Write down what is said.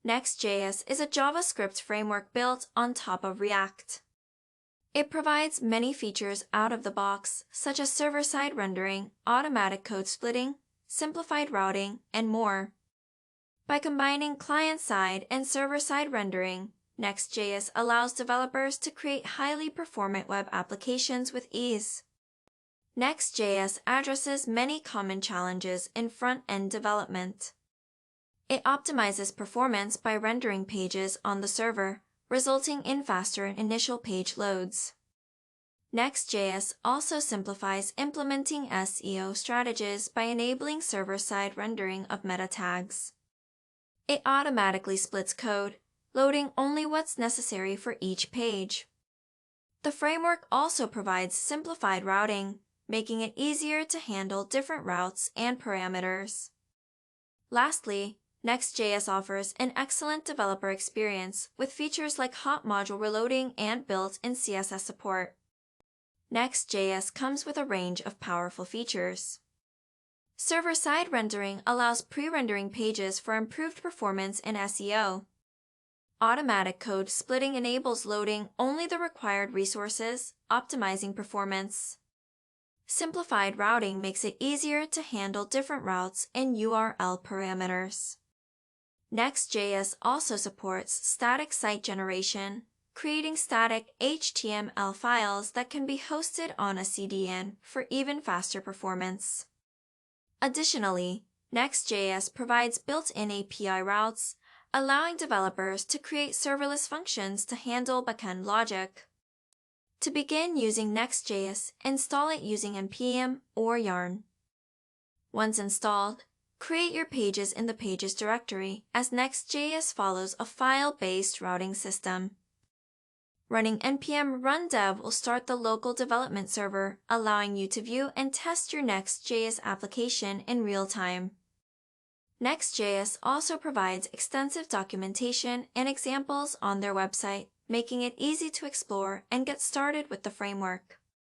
NextJS is a JavaScript framework built on top of React. It provides many features out of the box, such as server-side rendering, automatic code splitting, simplified routing, and more. By combining client-side and server-side rendering, NextJS allows developers to create highly performant web applications with ease. NextJS addresses many common challenges in front-end development. It optimizes performance by rendering pages on the server, resulting in faster initial page loads. NextJS also simplifies implementing SEO strategies by enabling server-side rendering of meta tags. It automatically splits code, loading only what's necessary for each page. The framework also provides simplified routing, making it easier to handle different routes and parameters. Lastly, NextJS offers an excellent developer experience with features like hot module reloading and built-in CSS support. NextJS comes with a range of powerful features. Server-side rendering allows pre-rendering pages for improved performance in SEO. Automatic code splitting enables loading only the required resources, optimizing performance. Simplified routing makes it easier to handle different routes and URL parameters. NextJS also supports static site generation, creating static HTML files that can be hosted on a CDN for even faster performance. Additionally, NextJS provides built-in API routes, allowing developers to create serverless functions to handle backend logic. To begin using NextJS, install it using npm or yarn. Once installed, create your pages in the Pages directory, as NextJS follows a file-based routing system. Running npm run dev will start the local development server, allowing you to view and test your NextJS application in real time. NextJS also provides extensive documentation and examples on their website, making it easy to explore and get started with the framework.